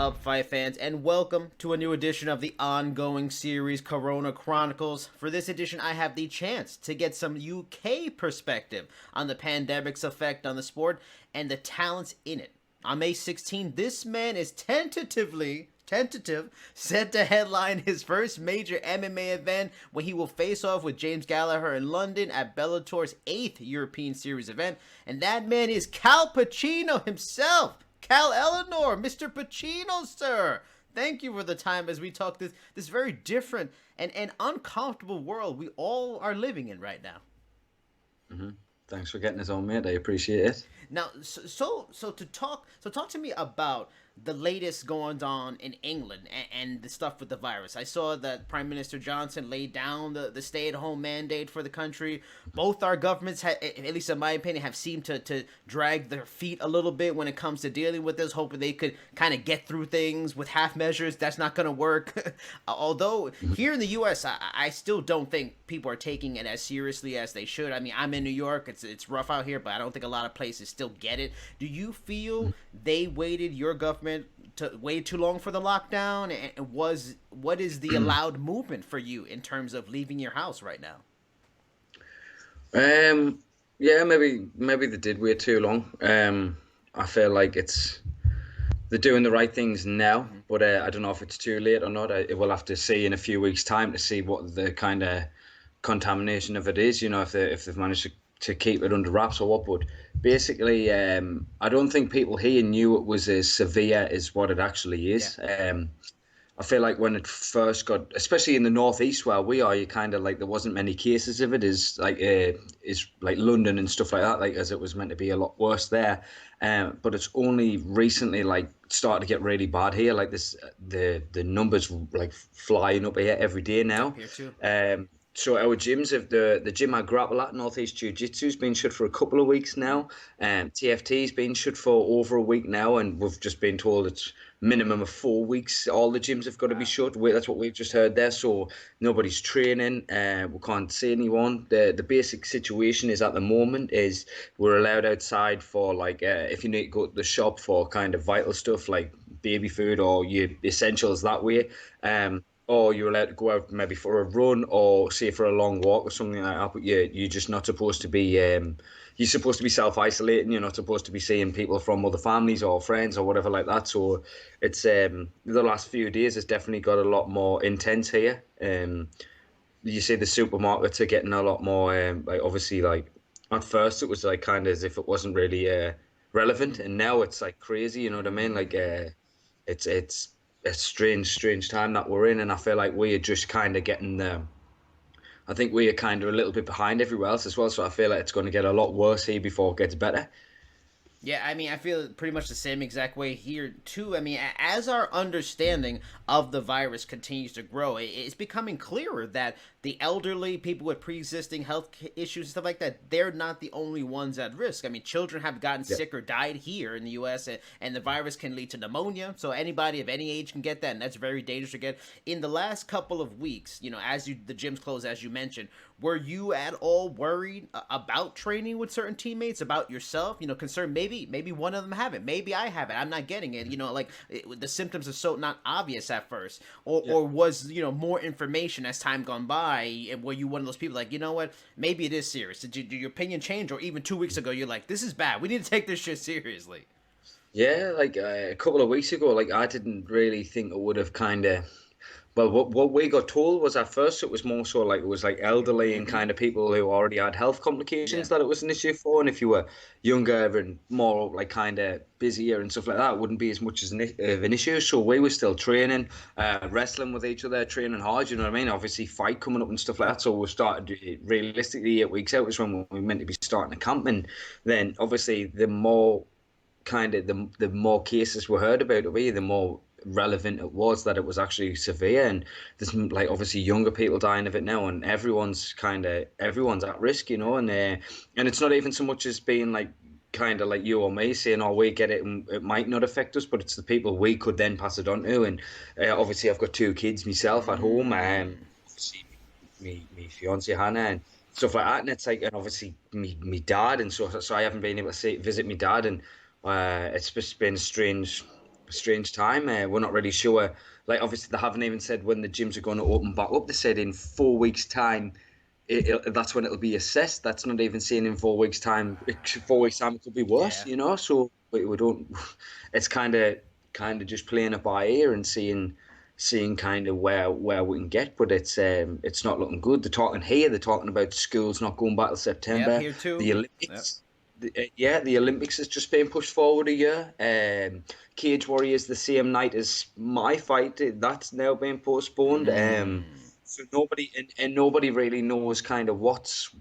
up, fight fans, and welcome to a new edition of the ongoing series Corona Chronicles. For this edition, I have the chance to get some UK perspective on the pandemic's effect on the sport and the talents in it. On May 16, this man is tentative, set to headline his first major MMA event when he will face off with James Gallagher in London at Bellator's 8th European Series event. And that man is Cal Pacino himself. Cal Ellenor, Mr. Pacino, sir. Thank you for the time as we talk this very different and uncomfortable world we all are living in right now. Mm-hmm. Thanks for getting us on, mate. I appreciate it. Now, talk to me about the latest goings on in England and the stuff with the virus. I saw that Prime Minister Johnson laid down the stay-at-home mandate for the country. Both our governments, at least in my opinion, have seemed to drag their feet a little bit when it comes to dealing with this, hoping they could kind of get through things with half measures. That's not going to work. Although here in the U.S., I still don't think people are taking it as seriously as they should. I mean, I'm in New York. It's rough out here, but I don't think a lot of places still get it. Do you feel they waited, your government, to wait too long for the lockdown? And what is the allowed movement for you in terms of leaving your house right now? Yeah, maybe they did wait too long. I feel like they're doing the right things now, but I don't know if it's too late or not. We'll have to see in a few weeks' time to see what the kind of contamination of it is. You know, if they've managed to keep it under wraps or what. But basically, I don't think people here knew it was as severe as what it actually is. Yeah. I feel like when it first got, especially in the northeast where we are, you kind of like there wasn't many cases of it. Is like London and stuff like that. Like as it was meant to be a lot worse there, but it's only recently like started to get really bad here. Like the numbers like flying up here every day now. Here too. So our gyms, if the gym I grapple at, Northeast Jiu-Jitsu's been shut for a couple of weeks now. TFT's been shut for over a week now, and we've just been told it's minimum of 4 weeks. All the gyms have got to be shut. That's what we've just heard there. So nobody's training. We can't see anyone. The basic situation is at the moment is we're allowed outside for like if you need to go to the shop for kind of vital stuff like baby food or your essentials that way. Or you're allowed to go out maybe for a run or say for a long walk or something like that. But you're just not supposed to be. You're supposed to be self-isolating. You're not supposed to be seeing people from other families or friends or whatever like that. So it's the last few days has definitely got a lot more intense here. You see the supermarkets are getting a lot more. Like obviously, like at first it was like kind of as if it wasn't really relevant, and now it's like crazy. You know what I mean? Like it's a strange time that we're in, and I feel like we are just kind of getting I think we are kind of a little bit behind everywhere else as well, so I feel like it's going to get a lot worse here before it gets better. Yeah, I mean, I feel pretty much the same exact way here, too. I mean, as our understanding of the virus continues to grow, it's becoming clearer that the elderly, people with pre-existing health issues and stuff like that, they're not the only ones at risk. I mean, children have gotten sick or died here in the U.S., and the virus can lead to pneumonia, so anybody of any age can get that, and that's very dangerous to get. In the last couple of weeks, you know, the gyms closed, as you mentioned, were you at all worried about training with certain teammates, about yourself? You know, concerned maybe one of them have it, maybe I have it, I'm not getting it. You know, like the symptoms are so not obvious at first, or was more information as time gone by? And were you one of those people like, you know what, maybe it is serious? Did your opinion change, or even 2 weeks ago you're like, this is bad, we need to take this shit seriously? Yeah, like a couple of weeks ago, like I didn't really think it would have kind of. Well, what we got told was at first it was more so like it was like elderly and kind of people who already had health Yeah. complications that it was an issue for, and if you were younger and more like kind of busier and stuff like that, it wouldn't be as much as of an issue. So we were still training, wrestling with each other, training hard. You know what I mean? Obviously, fight coming up and stuff like that. So we started realistically 8 weeks out was when we meant to be starting a camp, and then obviously the more kind of the more cases were heard about it, the more relevant it was that it was actually severe, and there's like obviously younger people dying of it now, and everyone's at risk, and it's not even so much as being like kind of like you or me saying, oh, we get it and it might not affect us, but it's the people we could then pass it on to. And obviously I've got 2 kids myself at home, obviously me fiance Hannah and stuff like that, and it's like, and obviously me dad, and so I haven't been able to visit my dad, and it's just been a strange time. We're not really sure. Like, obviously, they haven't even said when the gyms are going to open back up. They said in 4 weeks' time, that's when it'll be assessed. That's not even saying in 4 weeks' time. 4 weeks' time, it could be worse, Yeah. you know. So we don't. It's kind of just playing it by ear and seeing kind of where we can get, but it's not looking good. They're talking here. They're talking about schools not going back till Yep, September. here too. The Yep. Olympics. Yeah, the Olympics is just being pushed forward a year. Cage Warriors the same night as my fight. That's now being postponed. Mm. So nobody and nobody really knows kind of what's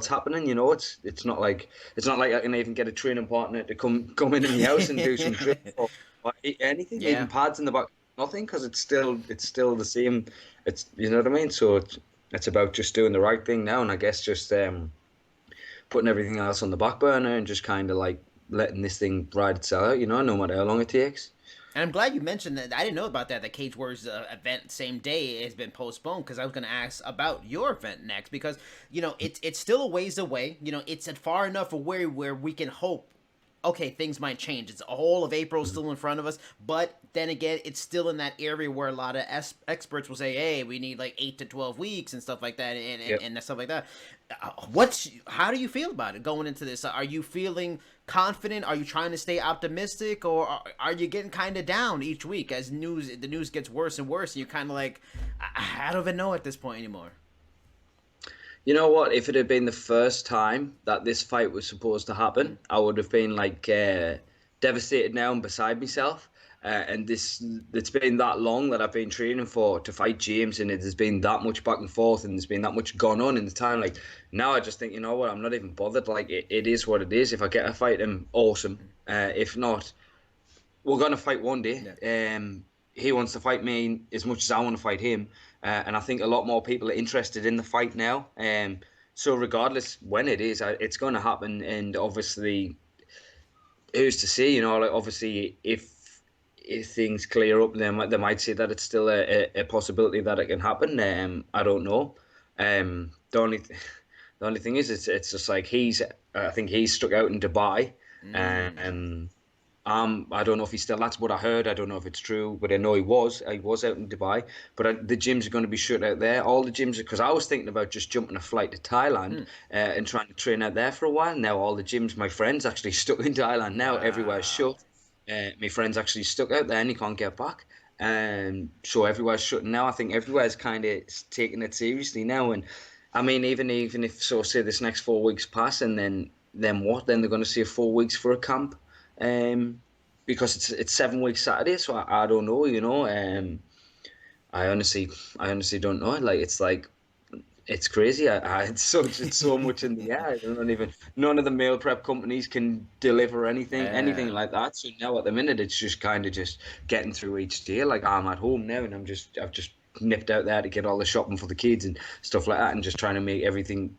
happening. You know, it's not like I can even get a training partner to come into my house and do some training or anything, even Yeah. pads in the back. Nothing, because it's still the same. It's, you know what I mean. So it's about just doing the right thing now, and I guess just putting everything else on the back burner and just kind of like letting this thing ride itself out, no matter how long it takes. And I'm glad you mentioned that. I didn't know about that. The Cage Warriors event same day has been postponed because I was going to ask about your event next because it's still a ways away. It's far enough away where we can hope. Okay, things might change. It's all of April still in front of us, but then again, it's still in that area where a lot of experts will say, "Hey, we need like 8 to 12 weeks and stuff like that, and Yep. stuff like that." How do you feel about it going into this? Are you feeling confident? Are you trying to stay optimistic, or are you getting kind of down each week as the news gets worse and worse, and you're kind of like, I don't even know at this point anymore. You know what? If it had been the first time that this fight was supposed to happen, I would have been like devastated now and beside myself. And it's been that long that I've been training for to fight James, and it has been that much back and forth, and there's been that much gone on in the time. Like, now, I just think, you know what? I'm not even bothered. Like, it is what it is. If I get a fight him, awesome. If not, we're gonna fight one day. Yeah. He wants to fight me as much as I want to fight him, and I think a lot more people are interested in the fight now. So regardless when it is, it's going to happen. And obviously, who's to say? Like, obviously, if things clear up, they might say that it's still a possibility that it can happen. I don't know. The only thing is, it's just like I think he's stuck out in Dubai. Mm. Um, I don't know if he's still. That's what I heard. I don't know if it's true, but I know he was. He was out in Dubai. But the gyms are going to be shut out there. All the gyms, because I was thinking about just jumping a flight to Thailand Mm. and trying to train out there for a while. Now all the gyms, my friends actually stuck in Thailand. Now everywhere's Wow. shut. My friends actually stuck out there, and he can't get back. So everywhere's shut now. I think everywhere's kind of taking it seriously now. And I mean, even if, so say this next 4 weeks pass, and then what? Then they're going to see 4 weeks for a camp, um, because it's 7 weeks Saturday. So I don't know, I honestly don't know. Like, it's crazy. It's so much in the air. I don't even None of the meal prep companies can deliver anything Yeah. like that. So now at the minute, it's just kind of just getting through each day. Like, I'm at home now, and I've just nipped out there to get all the shopping for the kids and stuff like that, and just trying to make everything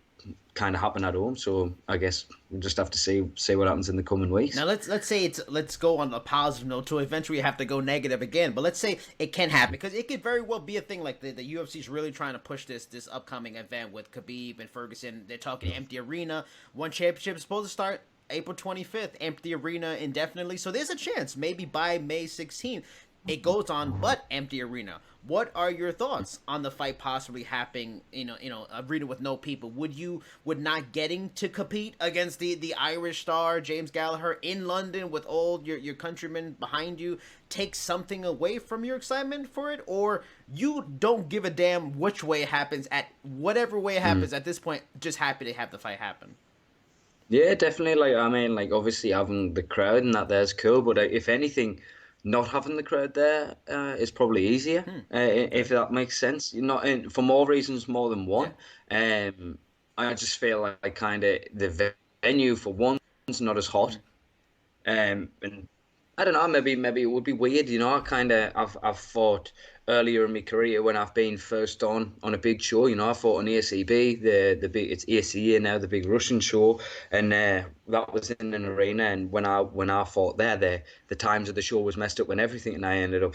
kind of happen at home. So I guess we'll just have to see what happens in the coming weeks. Now let's say let's go on a positive note to eventually have to go negative again. But let's say it can happen because it could very well be a thing like the UFC is really trying to push this upcoming event with Khabib and Ferguson. They're talking empty arena. One championship is supposed to start April 25th, empty arena indefinitely. So there's a chance maybe by May 16th it goes on, but empty arena. What are your thoughts on the fight possibly happening? Arena with no people. Would not getting to compete against the Irish star James Gallagher in London with all your countrymen behind you take something away from your excitement for it, or you don't give a damn which way it happens at whatever way it Mm. happens at this point? Just happy to have the fight happen. Yeah, definitely. Like, I mean, like, obviously having the crowd and that there's cool, but if anything, not having the crowd there is probably easier, if Okay. that makes sense. Not for more reasons, more than Yeah. one. Um, I just feel like kind of the venue for one's not as hot. And I don't know, maybe it would be weird, I kind of I've fought earlier in my career when I've been first on a big show. I fought on ACB, the big, it's ACA now, the big Russian show, and that was in an arena. And when I fought there, the times of the show was messed up and everything, and I ended up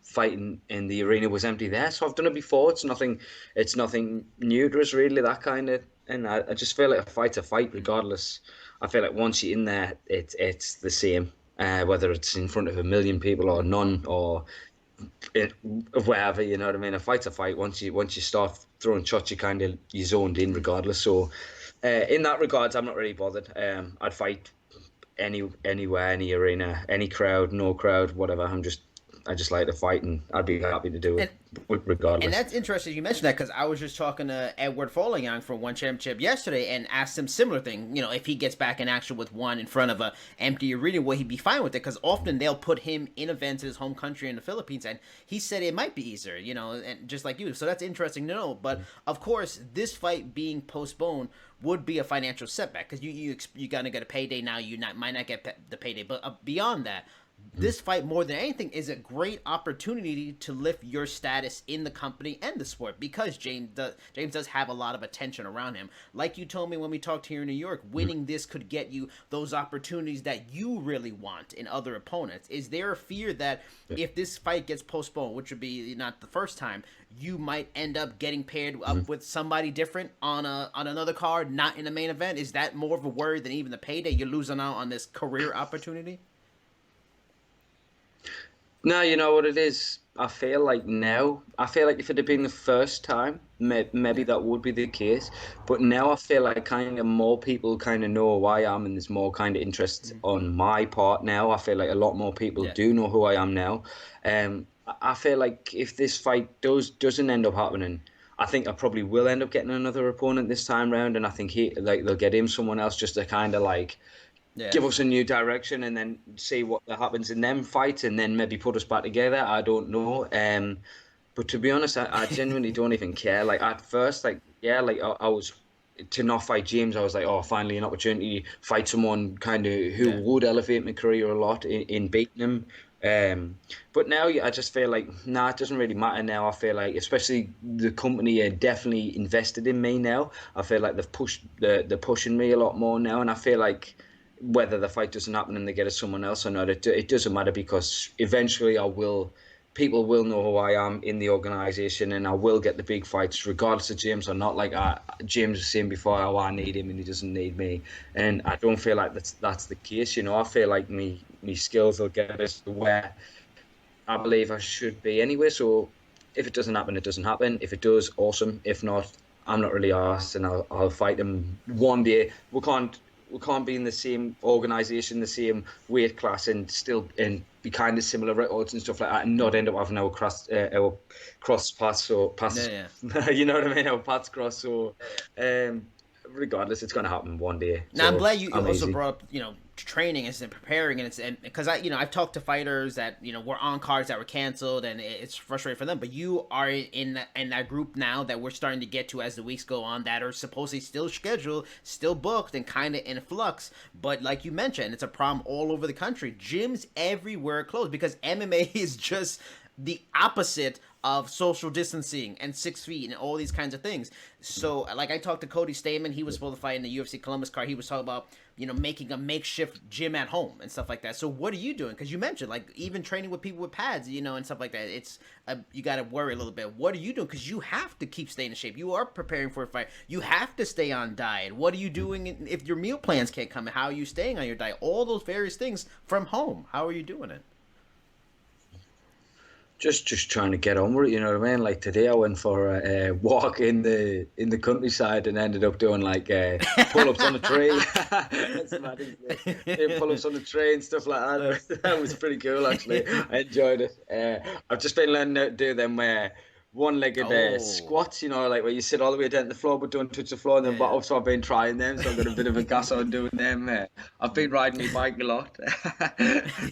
fighting and the arena was empty there. So I've done it before. It's nothing new to us really, that kind of. And I just feel like a fight's a fight regardless. I feel like once you're in there, it's the same. whether it's in front of 1 million people or none or it, wherever, you know what I mean. A fight's a fight. Once you start throwing shots, you zoned in regardless. So, in that regards, I'm not really bothered. I'd fight anywhere, any arena, any crowd, no crowd, whatever. I just like to fight, and I'd be happy to do it And And regardless. that's interesting you mentioned that because I was just talking to Edward Folleyang for One Championship yesterday and asked him similar thing. You know, if he gets back in action with one in front of a empty arena, will he be fine with it? Because often they'll put him in events in his home country in the Philippines, and he said it might be easier. You know, and just like you, so that's interesting to know. But of course, this fight being postponed would be a financial setback because you gonna get a payday now. Might not get the payday, but beyond that, this fight more than anything is a great opportunity to lift your status in the company and the sport because James does have a lot of attention around him. Like you told me when we talked here in New York, winning this could get you those opportunities that you really want in other opponents. Is there a fear that if this fight gets postponed, which would be not the first time, you might end up getting paired up with somebody different on another card, not in the main event? Is that more of a worry than even the payday? You're losing out on this career opportunity? No, you know what it is? I feel like if it had been the first time, maybe Yeah. that would be the case. But now I feel like kind of more people kind of know who I am, and there's more kind of interest Mhm. on my part now. I feel like a lot more people Yeah. do know who I am now. I feel like if this fight doesn't end up happening, I think I probably will end up getting another opponent this time round, and I think they'll get him someone else just to kind of like Yeah. give us a new direction and then see what happens in them fights and then maybe put us back together. I don't know. But to be honest, I genuinely don't even care. Like at first, like yeah, like I was to not fight James. I was like, oh, finally an opportunity to fight someone kind of who Yeah. would elevate my career a lot in beating him. But now I just feel like nah, it doesn't really matter now. I feel like, especially the company are definitely invested in me now. I feel like they're pushing me a lot more now, and I feel like whether the fight doesn't happen and they get it someone else or not, it doesn't matter because eventually people will know who I am in the organization and I will get the big fights regardless of James or not. Like James was saying before, oh, I need him and he doesn't need me, and I don't feel like that's the case. You know, I feel like me skills will get us to where I believe I should be anyway. So if it doesn't happen, it doesn't happen. If it does, awesome. If not, I'm not really arsed, and I'll fight him one day. We can't be in the same organization, the same weight class, and still and be kind of similar records and stuff like that, and not end up having our cross paths or Yeah. passes. Yeah. You know what I mean? Our paths cross. So, um, regardless, it's gonna happen one day. Now I'm So glad you I'm also easy. brought up training and preparing and it's and because I've talked to fighters that were on cards that were canceled and it's frustrating for them. But you are in that group now that we're starting to get to as the weeks go on that are supposedly still scheduled, still booked, and kind of in flux. But like you mentioned, it's a problem all over the country. Gyms everywhere are closed because MMA is just the opposite of social distancing and 6 feet and all these kinds of things. So, like I talked to Cody Stamen, he was supposed to fight in the UFC Columbus card. He was talking about making a makeshift gym at home and stuff like that. So, what are you doing? Because you mentioned like even training with people with pads, and stuff like that. It's you got to worry a little bit. What are you doing? Because you have to keep staying in shape. You are preparing for a fight. You have to stay on diet. What are you doing if your meal plans can't come? How are you staying on your diet? All those various things from home. How are you doing it? Just trying to get on with it, you know what I mean? Like today, I went for a walk in the countryside and ended up doing like pull-ups on a tree. That's mad, isn't it? Doing pull-ups on a tree and stuff like that. That was pretty cool, actually. I enjoyed it. I've just been learning how to do them one-legged Oh, squats, like where you sit all the way down to the floor but don't touch the floor and then yeah. bottom. So I've been trying them, so I've got a bit of a gas on doing them. I've been riding my bike a lot.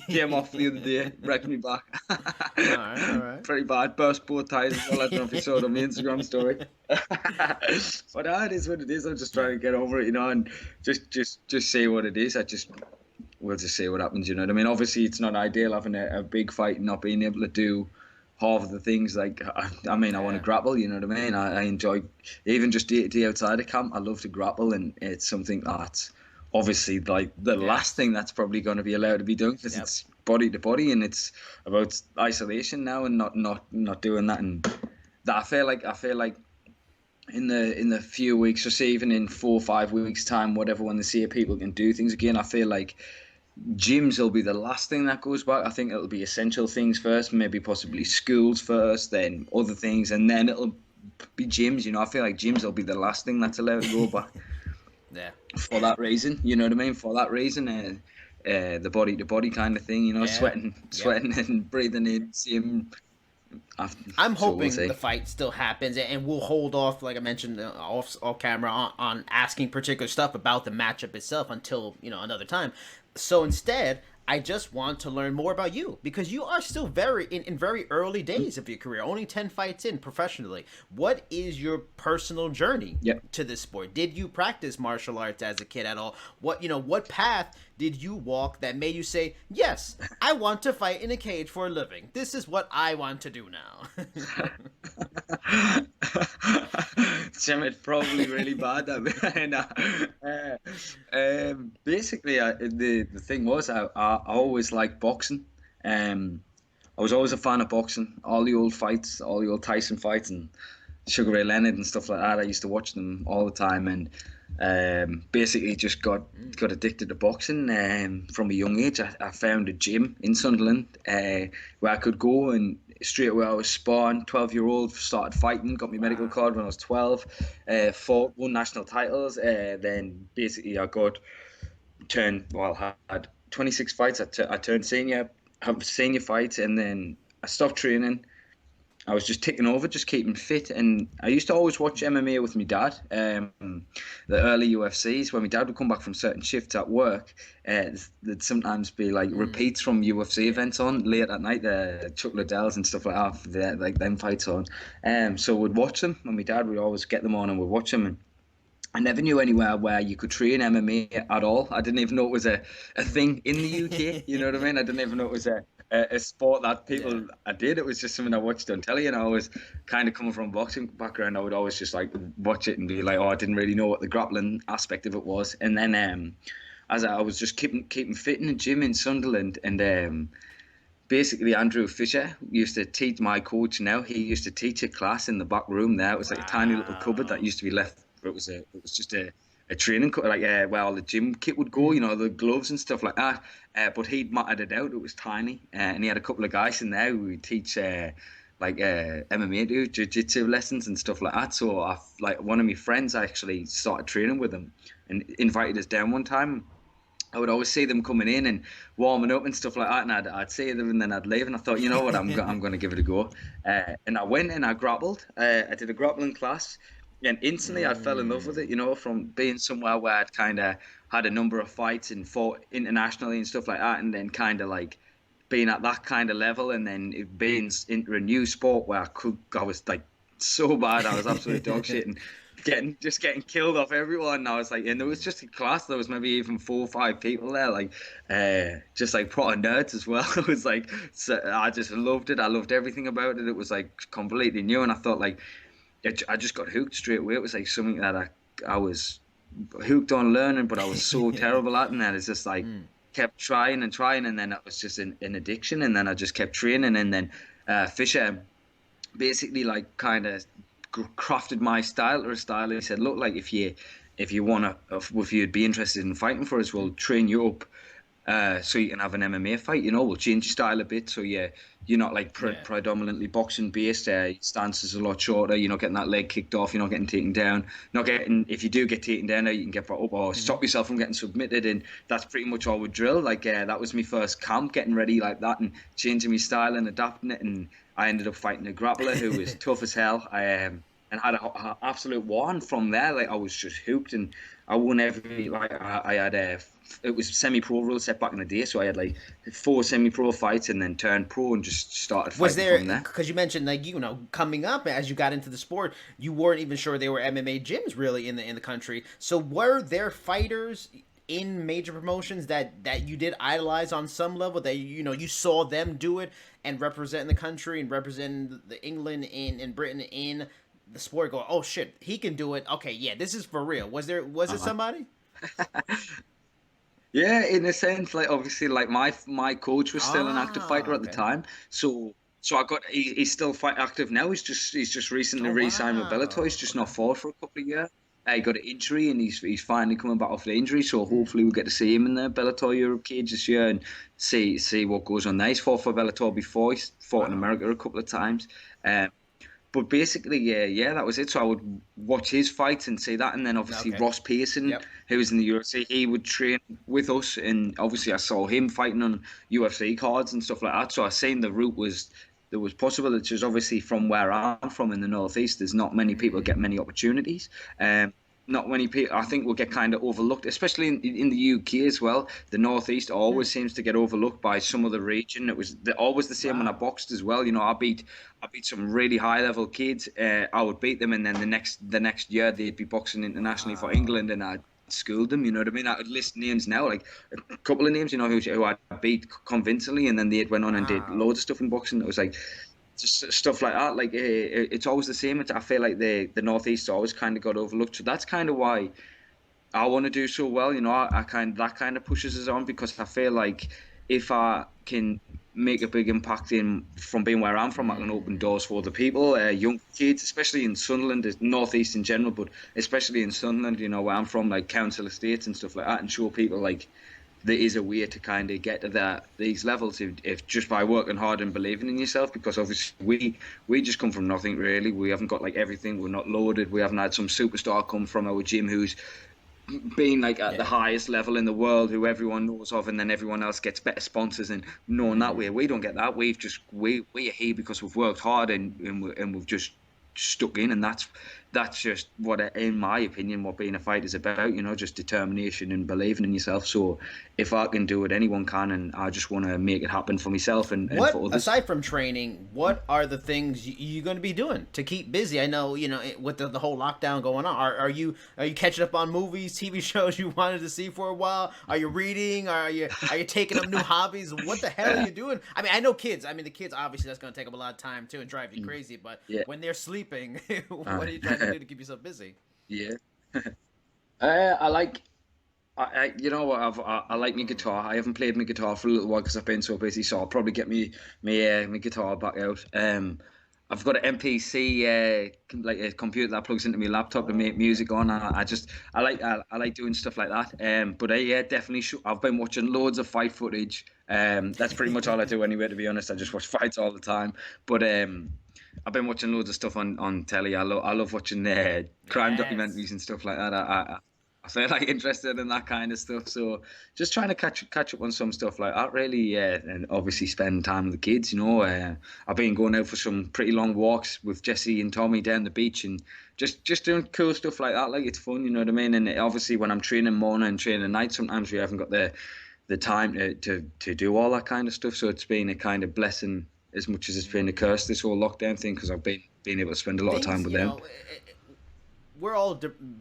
Came off the other day, wrecked me back. All right, all right. Pretty bad. Burst both tires as well. I don't know if you saw it on my Instagram story. But it is what it is. I'm just trying Yeah. to get over it, and just say what it is. We'll just see what happens. You know what I mean? Obviously, it's not ideal having a big fight and not being able to do half of the things. Like I mean, I want to Yeah. grapple. You know what I mean? I enjoy even just day outside of camp. I love to grapple, and it's something that's obviously like the Yeah. last thing that's probably going to be allowed to be done because Yep. it's body to body and it's about isolation now and not doing that. And that I feel like in the few weeks, or say even in 4 or 5 weeks time, whatever, when they see people can do things again, I feel like gyms will be the last thing that goes back. I think it'll be essential things first, maybe possibly Mm, schools first, then other things, and then it'll be gyms. I feel like gyms will be the last thing that's allowed to go back yeah, for that reason. You know what I mean? For that reason, the body to body kind of thing. yeah, yep. Sweating and breathing in same. After, I'm so we'll hoping the see. fight still happens, and we'll hold off, like I mentioned, off camera on asking particular stuff about the matchup itself until another time. So instead, I just want to learn more about you because you are still very in very early days of your career, only 10 fights in professionally. What is your personal journey Yep. to this sport? Did you practice martial arts as a kid at all? What path did you walk that made you say, "Yes, I want to fight in a cage for a living. This is what I want to do now." Jim, it's probably really bad. And, basically, the thing was, I always liked boxing. Um, I was always a fan of boxing. All the old fights, all the old Tyson fights, and Sugar Ray Leonard and stuff like that. I used to watch them all the time, and basically just got addicted to boxing from a young age. I found a gym in Sunderland where I could go, and straight away I was sparring. 12-year-old, started fighting, got my medical Wow. card when I was 12, fought, won national titles. Then basically I got turned, well, had 26 fights. I turned senior, have senior fights, and then I stopped training. I was just ticking over, just keeping fit. And I used to always watch MMA with my dad, the early UFCs. When my dad would come back from certain shifts at work, there'd sometimes be like Mm, repeats from UFC yeah. events on late at night, Chuck Liddell's and stuff like that, like them fights on. So we'd watch them, and my dad would always get them on and we'd watch them. And I never knew anywhere where you could train MMA at all. I didn't even know it was a thing in the UK. You know what I mean? I didn't even know it was a sport that Yeah. people I did. It was just something I watched on telly, and I was kind of coming from a boxing background. I would always just like watch it and be like, oh, I didn't really know what the grappling aspect of it was. And then as I was just keeping fit in the gym in Sunderland, and basically Andrew Fisher used to teach my coach now. He used to teach a class in the back room there. It was like a tiny little cupboard that Wow. used to be left. It was just a training like where all the gym kit would go, Mm. the gloves and stuff like that. But he'd matted it out. It was tiny, and he had a couple of guys in there who would teach MMA, jiu-jitsu lessons and stuff like that. So like one of my friends actually started training with him and invited us down one time. I would always see them coming in and warming up and stuff like that, and I'd see them and then I'd leave, and I thought, you know what, I'm going to give it a go, and I went and I grappled. I did a grappling class, and instantly I fell in love with it. Mm. From being somewhere where I'd kind of had a number of fights and fought internationally and stuff like that, and then kind of like being at that kind of level, and then it being into a new sport where I was like so bad, I was absolute dog shit, and getting killed off everyone. And I was like, and there was just a class. There was maybe even 4 or 5 people there, like just like proper nerds as well. It was like, so I just loved it. I loved everything about it. It was like completely new, and I thought like I just got hooked straight away. It was like something that I was hooked on learning, but I was so terrible at, and then it's just like Mm. kept trying and trying, and then it was just an addiction, and then I just kept training, and then Fisher basically like kind of crafted my style or a style. He said, "Look, like if you want to, if you'd be interested in fighting for us, we'll train you up so you can have an MMA fight. We'll change your style a bit. So you're not like Yeah. predominantly boxing based. Your stance is a lot shorter. You're not getting that leg kicked off. You're not getting taken down. Not getting if you do get taken down, you can get back up or Mm-hmm. stop yourself from getting submitted. And that's pretty much all we drill. Like that was my first camp, getting ready like that and changing my style and adapting it. And I ended up fighting a grappler who was tough as hell. And had a absolute war. And from there, like I was just hooked, and I won every like I had a. It was semi-pro rule set back in the day, so I had like 4 semi-pro fights, and then turned pro and just started Was fighting there, from there. because you mentioned, like, coming up as you got into the sport, you weren't even sure there were MMA gyms really in the country. So were there fighters in major promotions that you did idolize on some level, that you saw them do it and represent the country and represent the England in Britain in the sport, go, oh shit, he can do it, okay, yeah, this is for real. Was it Uh-huh. somebody? Yeah, in a sense, like obviously, like my coach was still an active fighter Ah, at the okay. time, so he's still fight active now. He's just recently Oh re-signed with Bellator. wow, He's just okay. not fought for a couple of years. he got an injury and he's finally coming back off the injury. So hopefully we'll get to see him in the Bellator Europe cage this year and see what goes on there. He's fought for Bellator before. He's fought in Wow. America a couple of times. Um, but basically, yeah, that was it. So I would watch his fights and see that, and then obviously Okay. Ross Pearson, Yep. who was in the UFC, he would train with us, and obviously I saw him fighting on UFC cards and stuff like that. So I seen the route was there was possible. It's just obviously from where I'm from in the northeast, there's not many people get many opportunities. Um, not many people, I think, will get kind of overlooked, especially in the UK as well. The Northeast Hmm. always seems to get overlooked by some other region. It was always the same when I Wow. boxed as well. You know, I beat some really high level kids. I would beat them, and then the next year they'd be boxing internationally for Wow. England, and I'd schooled them. You know what I mean? I would list names now, like a couple of names, you know, who I beat convincingly, and then they went on and did Wow. loads of stuff in boxing. It was like just stuff like that. Like it's always the same. I feel like the Northeast always kind of got overlooked. So that's kind of why I want to do so well. You know, I kind that kind of pushes us on because I feel like if I can make a big impact in from being where I'm from, I can open doors for other people, young kids, especially in Sunderland, the Northeast in general, but especially in Sunderland. You know, where I'm from, like council estates and stuff like that, and show people like there is a way to kind of get to these levels if just by working hard and believing in yourself. Because obviously we just come from nothing really. We haven't got like everything. We're not loaded. We haven't had some superstar come from our gym who's been like at the Yeah. highest level in the world, who everyone knows of, and then everyone else gets better sponsors and knowing that way. We don't get that. We are here because we've worked hard and we've just stuck in, and that's just what, in my opinion, what being a fighter is about. You know, just determination and believing in yourself. So if I can do it, anyone can, and I just want to make it happen for myself and What for others. aside from training, what are the things you're going to be doing to keep busy? I know with the whole lockdown going on. Are you catching up on movies, TV shows you wanted to see for a while? Are you reading? Are you taking up new hobbies? What the hell are Yeah, you doing? I mean, I know kids. I mean, the kids obviously that's going to take up a lot of time too and drive you crazy. But yeah, when they're sleeping, uh, what are you trying to do to keep yourself busy? yeah. I like. You know what? I like my guitar. I haven't played my guitar for a little while because I've been so busy. So I'll probably get me guitar back out. I've got an MPC, like a computer that plugs into my laptop to make music on. I like doing stuff like that. But yeah, definitely. I've been watching loads of fight footage. That's pretty much all I do anyway. To be honest, I just watch fights all the time. But I've been watching loads of stuff on telly. I love watching crime Yes. documentaries and stuff like that. I feel like interested in that kind of stuff. So just trying to catch up on some stuff like that, really. Yeah, and obviously spend time with the kids. You know, I've been going out for some pretty long walks with Jesse and Tommy down the beach, and just doing cool stuff like that. Like it's fun, you know what I mean. And obviously when I'm training morning and training night, sometimes we haven't got the time to do all that kind of stuff. So it's been a kind of blessing as much as it's been a curse, this whole lockdown thing, because I've been able to spend a lot of time Things, with them. we're all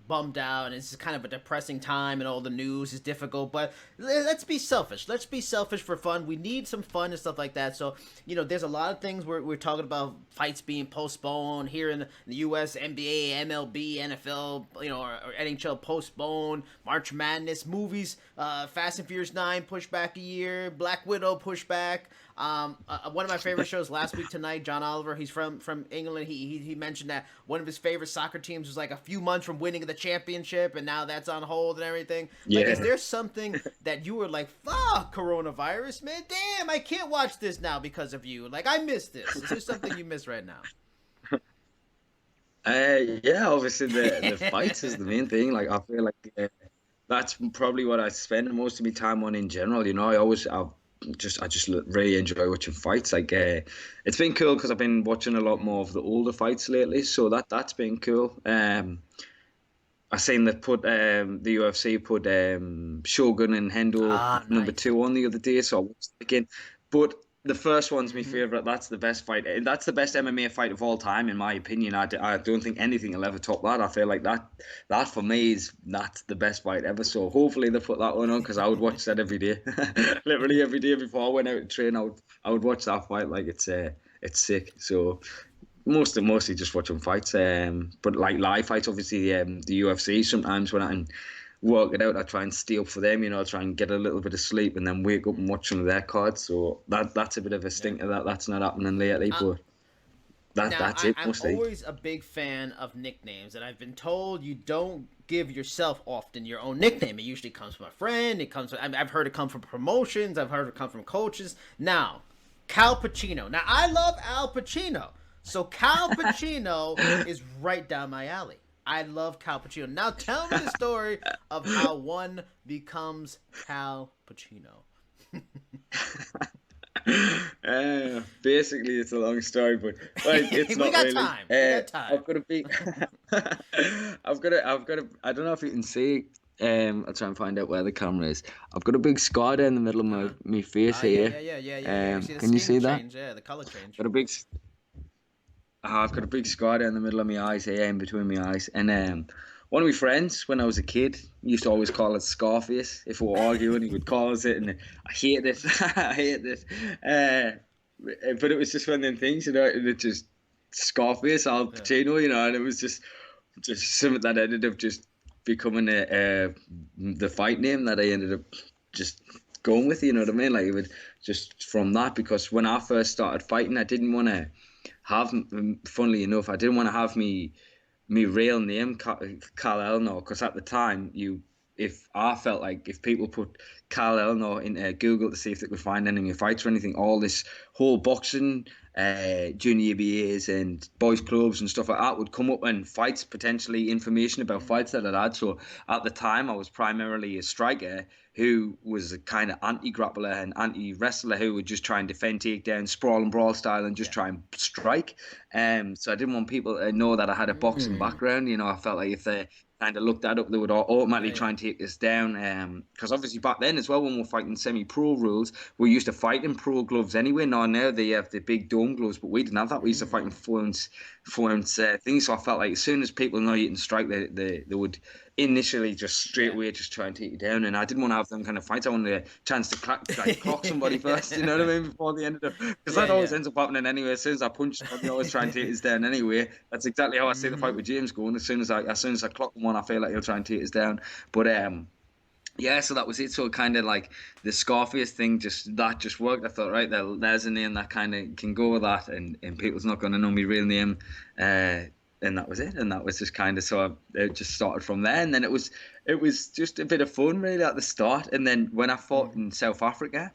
bummed out and it's kind of a depressing time and all the news is difficult, but let's be selfish. Let's be selfish for fun. We need some fun and stuff like that. So there's a lot of things we're talking about, fights being postponed here in the US, NBA, MLB, NFL, or NHL postponed, March Madness, movies, Fast and Furious 9 pushed back a year, Black Widow pushed back. One of my favorite shows last week tonight, John Oliver, he's from England. He mentioned that one of his favorite soccer teams was like a few months from winning the championship, and now that's on hold and everything. Like, is Yeah. there something that you were like, "Fuck coronavirus, man! Damn, I can't watch this now because of you. Like, I miss this." Is there something you miss right now? Yeah, obviously the fights is the main thing. Like I feel like that's probably what I spend most of my time on in general. You know, I just really enjoy watching fights. Like it's been cool because I've been watching a lot more of the older fights lately, so that's been cool. I seen that put the UFC put Shogun and Hendo Ah, number nice. two on the other day, so I watched it again. But the first one's my Mm-hmm. favorite. That's the best fight. That's the best MMA fight of all time, in my opinion. I don't think anything will ever top that. I feel like that for me is that's the best fight ever. So hopefully they put that one on because I would watch that every day, literally every day before I went out to train. I would watch that fight like it's sick. So mostly just watching fights. But like live fights, obviously, the UFC. Sometimes when I can work it out, I try and stay up for them. You know, try and get a little bit of sleep and then wake up and watch some of their cards. So that's a bit of a Yeah. stinker that that's not happening lately. Uh, But Now, That's it I'm mostly. always a big fan of nicknames, and I've been told you don't give yourself often your own nickname. It usually comes from a friend. It comes from, I've heard it come from promotions. I've heard it come from coaches. Now, Cal Pacino. Now, I love Al Pacino. So, Cal Pacino is right down my alley. I love Cal Pacino. Now, tell me the story of how one becomes Cal Pacino. Basically, it's a long story, but right, it's We not got really. time. We got time. I've got to be. I've got to. I don't know if you can see. I'll try and find out where the camera is. I've got a big scar down the middle of Uh-huh. my face Yeah, here. yeah, yeah, yeah, yeah, yeah. You see the Can you skin see that? change? Yeah, the color change. Got a big. I've got a big scar down the middle of my eyes here, in between my eyes, and one of my friends when I was a kid used to always call it Scarface. If we were arguing, he would call us it, and I hate it. I hate it. But it was just one of them things, and it just Scarface, Al Yeah. Pacino, and it was just something that ended up just becoming the fight name that I ended up just going with. You know what I mean? Like it would just from that, because when I first started fighting, I didn't want to have. Funnily enough, I didn't want to have me real name, Cal Ellenor, because at the time if I felt like if people put Cal Ellenor into Google to see if they could find any of my fights or anything, all this whole boxing, junior BAs and boys clubs and stuff like that would come up, and fights, potentially information about fights that I'd had. So at the time, I was primarily a striker who was a kind of anti-grappler and anti-wrestler who would just try and defend, take down, sprawl and brawl style, and just Yeah. try and strike. So I didn't want people to know that I had a boxing background. I felt like if they kind of looked that up, they would automatically Yeah, try yeah. and take us down. Because obviously back then as well, when we were fighting semi-pro rules, we used to fight in pro gloves anyway. Now they have the big dome gloves, but we didn't have that. We used to fight in 4 ounce things. So I felt like as soon as people know you can strike, they would initially just straight Yeah. away just try and take you down. And I didn't want to have them kind of fights. I wanted a chance to clock somebody first, you know what I mean, before the end of the, because Yeah, that always yeah. ends up happening anyway. As soon as I punch someone, they always try and take us down anyway. That's exactly how I see the fight with James going. As soon as I clock one, I feel like he'll try and take us down. But yeah, so that was it. So kind of like the Scarface thing, just worked. I thought, right, there's a name that kind of can go with that, and people's not going to know my real name. And that was it. And that was just kind of, so it just started from there. And then it was just a bit of fun really at the start. And then when I fought in South Africa,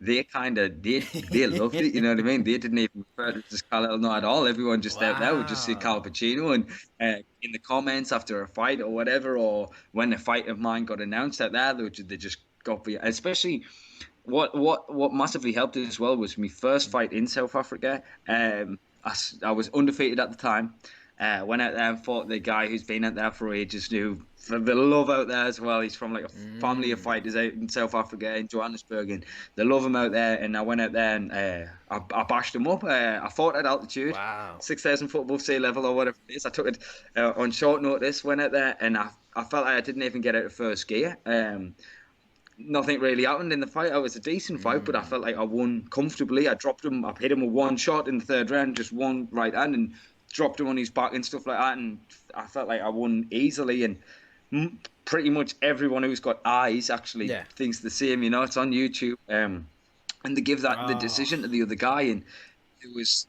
they loved it. You know what I mean? They didn't even refer to it as Cal Ellenor at all. Everyone just out there would just say Cal Wow. Pacino, and in the comments after a fight or whatever, or when a fight of mine got announced out there, they just got me. Especially what massively helped as well was my first fight in South Africa. I was undefeated at the time. Went out there and fought the guy who's been out there for ages, who for the love out there as well. He's from like a family of fighters out in South Africa, in Johannesburg, and they love him out there. And I went out there and I bashed him up. I fought at altitude, Wow. 6,000 foot above sea level or whatever it is. I took it on short notice, went out there, and I felt like I didn't even get out of first gear. Nothing really happened in the fight. It was a decent fight, but I felt like I won comfortably. I dropped him. I hit him with one shot in the third round, just one right hand, and dropped him on his back and stuff like that. And I felt like I won easily. And pretty much everyone who's got eyes actually Yeah. thinks the same. It's on YouTube. And they give that the Oh. decision to the other guy, and there was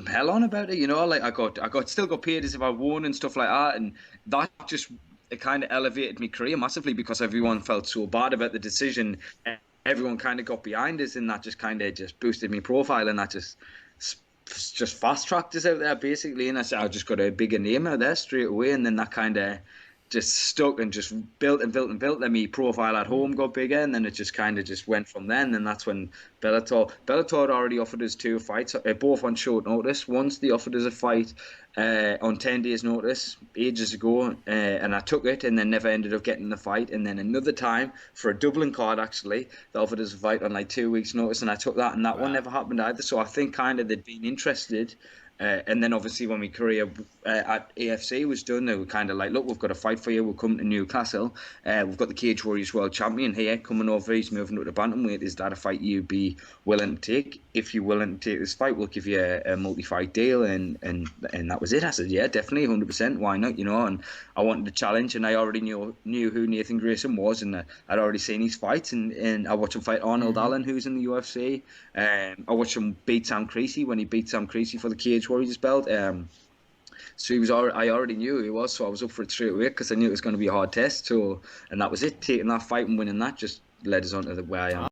hell on about it. Like I still got paid as if I won and stuff like that, and that just it kind of elevated my career massively because everyone felt so bad about the decision. Everyone kind of got behind us, and that just kind of just boosted my profile, and that just fast tracked us out there basically. And I said I just got a bigger name out there straight away, and then that kind of just stuck and just built and built and built. Then my profile at home got bigger, and then it just kind of just went from then. And that's when Bellator had already offered us 2 fights, both on short notice. Once they offered us a fight on 10 days notice ages ago, and I took it, and then never ended up getting the fight. And then another time for a Dublin card, actually, they offered us a fight on like 2 weeks notice, and I took that, and that one Wow. never happened either. So I think kind of they'd been interested, And then obviously when my career at AFC was done, they were kind of like, look, we've got a fight for you. We'll come to Newcastle. We've got the Cage Warriors World Champion here coming over. He's moving up to bantamweight. Is that a fight you'd be willing to take? If you're willing to take this fight, we'll give you a multi-fight deal. And that was it. I said, yeah, definitely, 100%. Why not? You know, and I wanted to challenge, and I already knew who Nathan Grayson was, and I'd already seen his fights, and I watched him fight Arnold Allen, who's in the UFC. I watched him beat Sam Creasy when he beat Sam Creasy for the Cage Warriors belt. So I already knew who he was, so I was up for it straight away because I knew it was going to be a hard test. So, and that was it. Taking that fight and winning that just led us on to where I am.